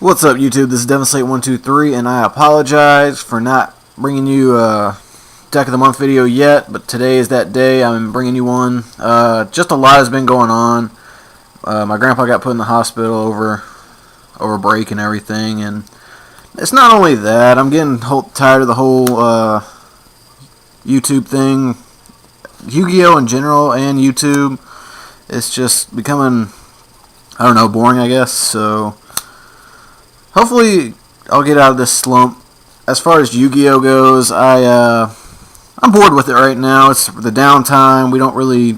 What's up, YouTube? This is Devastate123, and I apologize for not bringing you a Deck of the Month video yet, but today is that day. I'm bringing you one. Just a lot has been going on. My grandpa got put in the hospital over break and everything, and it's not only that. I'm getting tired of the whole YouTube thing, Yu-Gi-Oh in general, and YouTube. It's just becoming, I don't know, boring, I guess. So hopefully I'll get out of this slump. As far as Yu-Gi-Oh goes, I'm bored with it right now. It's the downtime. We don't really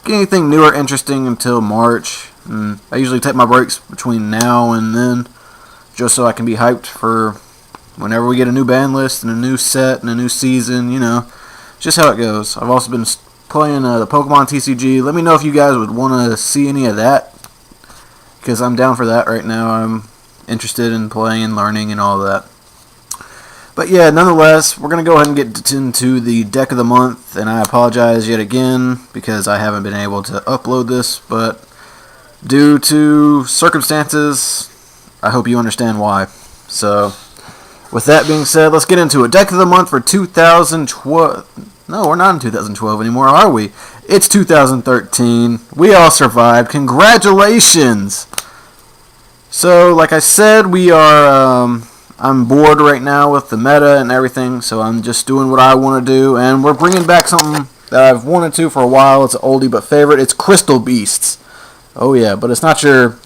get anything new or interesting until March. And I usually take my breaks between now and then, just so I can be hyped for whenever we get a new ban list and a new set and a new season. You know, just how it goes. I've also been playing the Pokemon TCG. Let me know if you guys would want to see any of that, because I'm down for that right now. I'm interested in playing and learning and all that. But yeah, nonetheless, we're going to go ahead and get into the Deck of the Month, and I apologize yet again because I haven't been able to upload this, but due to circumstances, I hope you understand why. So, with that being said, let's get into it. Deck of the Month for 2012. No, we're not in 2012 anymore, are we? It's 2013. We all survived. Congratulations! So, like I said, I'm bored right now with the meta and everything, so I'm just doing what I want to do, and we're bringing back something that I've wanted to for a while. It's an oldie but favorite. It's Crystal Beasts. Oh yeah, but it's not your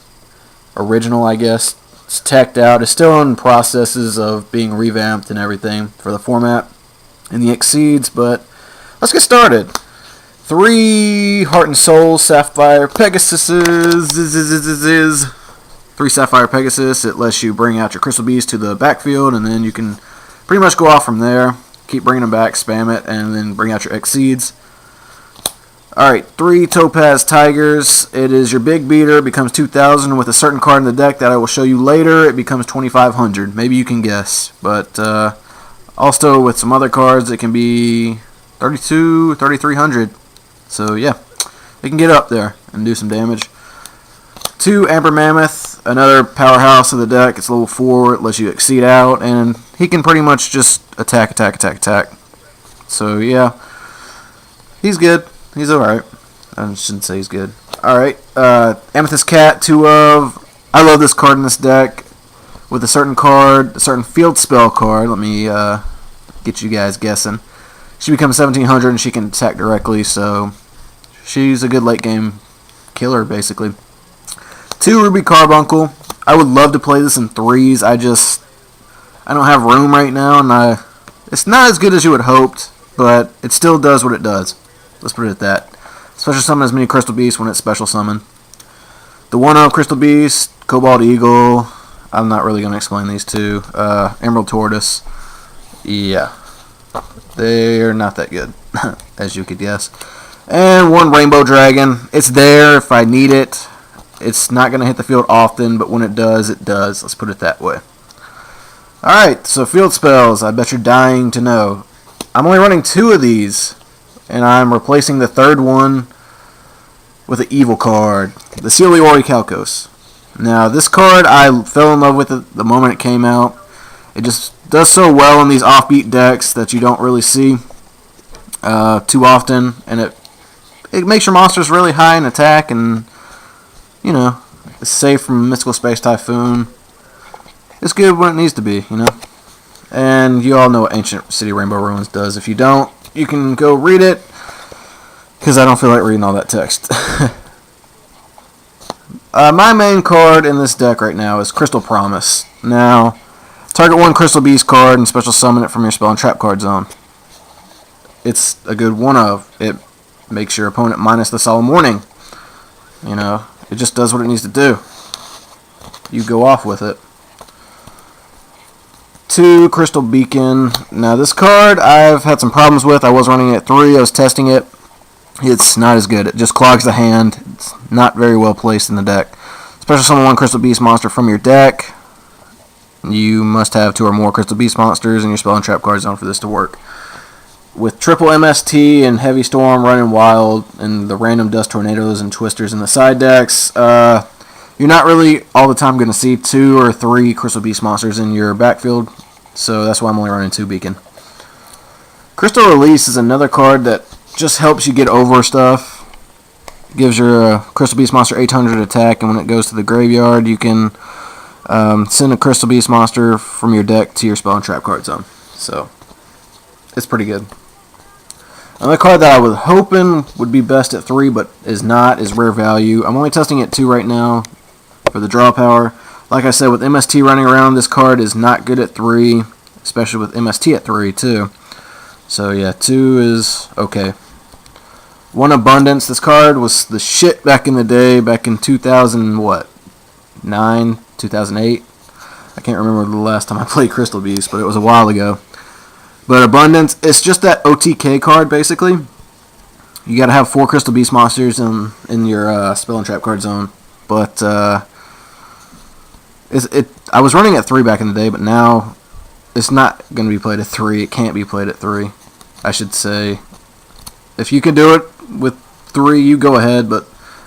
original, I guess. It's teched out. It's still in processes of being revamped and everything for the format and the XYZ, but let's get started. 3 Heart and Soul Sapphire Pegasuses. 3 Sapphire Pegasus. It lets you bring out your Crystal Beast to the backfield, and then you can pretty much go off from there. Keep bringing them back, spam it, and then bring out your XYZ. Alright, 3 Topaz Tigers. It is your big beater. It becomes 2,000 with a certain card in the deck that I will show you later. It becomes 2,500. Maybe you can guess. But also with some other cards, it can be 3,200, 3,300. So yeah, it can get up there and do some damage. 2 Amber Mammoth, another powerhouse of the deck. It's level 4. It lets you exceed out, and he can pretty much just attack. So yeah, he's good. He's alright. I shouldn't say he's good. Alright, Amethyst Cat, 2 of. I love this card in this deck. With a certain card, a certain field spell card. Let me get you guys guessing. She becomes 1,700 and she can attack directly, so she's a good late game killer, basically. 2 Ruby Carbuncle. I would love to play this in 3s. I don't have room right now, and it's not as good as you would hoped, but it still does what it does. Let's put it at that. Special summon as many Crystal Beasts when it's special summon. The 1-0 Crystal Beast, Cobalt Eagle. I'm not really going to explain these two. Emerald Tortoise. Yeah. They're not that good, as you could guess. And 1 Rainbow Dragon. It's there if I need it. It's not going to hit the field often, but when it does, it does. Let's put it that way. Alright, so field spells. I bet you're dying to know. I'm only running 2 of these, and I'm replacing the 3rd one with an evil card, the Sealy Orichalcos. Now, this card, I fell in love with it the moment it came out. It just does so well in these offbeat decks that you don't really see too often, and it makes your monsters really high in attack, and you know, it's safe from Mystical Space Typhoon. It's good when it needs to be, you know. And you all know what Ancient City Rainbow Ruins does. If you don't, you can go read it, because I don't feel like reading all that text. My main card in this deck right now is Crystal Promise. Now, target 1 Crystal Beast card and special summon it from your spell and trap card zone. It's a good 1-of. It makes your opponent minus the Solemn Warning. You know, it just does what it needs to do. You go off with it. 2 Crystal Beacon. Now this card I've had some problems with. I was running it at 3. I was testing it. It's not as good. It just clogs the hand. It's not very well placed in the deck. Special summon 1 Crystal Beast monster from your deck. You must have 2 or more Crystal Beast monsters in your spell and trap card zone for this to work. With triple MST and Heavy Storm running wild and the random Dust Tornadoes and Twisters in the side decks, you're not really all the time going to see 2 or 3 Crystal Beast monsters in your backfield, so that's why I'm only running 2 Beacon. Crystal Release is another card that just helps you get over stuff. Gives your Crystal Beast monster 800 attack, and when it goes to the graveyard, you can send a Crystal Beast monster from your deck to your spell and trap card zone. So, it's pretty good. Another card that I was hoping would be best at 3, but is not, is Rare Value. I'm only testing at 2 right now for the draw power. Like I said, with MST running around, this card is not good at 3, especially with MST at 3 too. So yeah, 2 is okay. 1 Abundance. This card was the shit back in the day, back in 2009, 2008. I can't remember the last time I played Crystal Beast, but it was a while ago. But Abundance, it's just that OTK card basically. You got to have 4 Crystal Beast monsters in your spell and trap card zone. But I was running at 3 back in the day, but now it's not going to be played at 3. It can't be played at 3, I should say. If you can do it with 3, you go ahead, but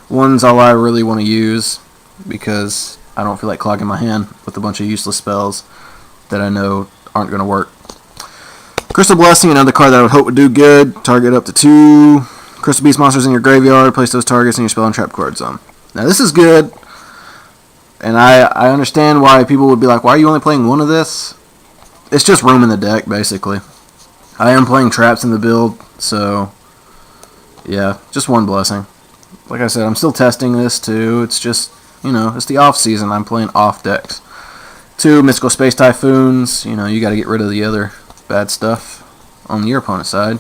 1's all I really want to use because I don't feel like clogging my hand with a bunch of useless spells that I know aren't going to work. Crystal Blessing, another card that I would hope would do good. Target up to 2 Crystal Beast monsters in your graveyard. Place those targets in your spell and trap card zone. Now this is good, and I understand why people would be like, why are you only playing 1 of this? It's just room in the deck, basically. I am playing traps in the build, so yeah, just 1 blessing. Like I said, I'm still testing this too. It's just, it's the off season. I'm playing off decks. 2 Mystical Space Typhoons. You got to get rid of the other bad stuff on your opponent's side.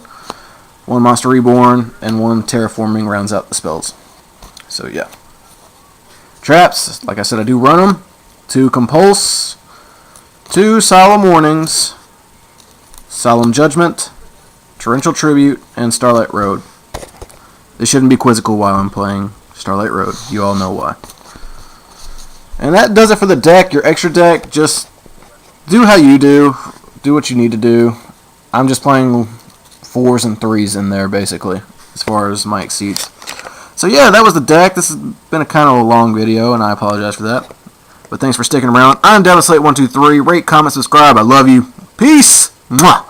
1 Monster Reborn and 1 Terraforming rounds out the spells. So yeah. Traps, like I said, I do run them. 2 Compulse. 2 Solemn Warnings. Solemn Judgment. Torrential Tribute, and Starlight Road. This shouldn't be quizzical while I'm playing Starlight Road. You all know why. And that does it for the deck. Your extra deck, just do how you do. Do what you need to do. I'm just playing 4s and 3s in there, basically, as far as my exceeds. So yeah, that was the deck. This has been a kind of a long video, and I apologize for that. But thanks for sticking around. I'm Devaslate123. Rate, comment, subscribe. I love you. Peace. Mwah.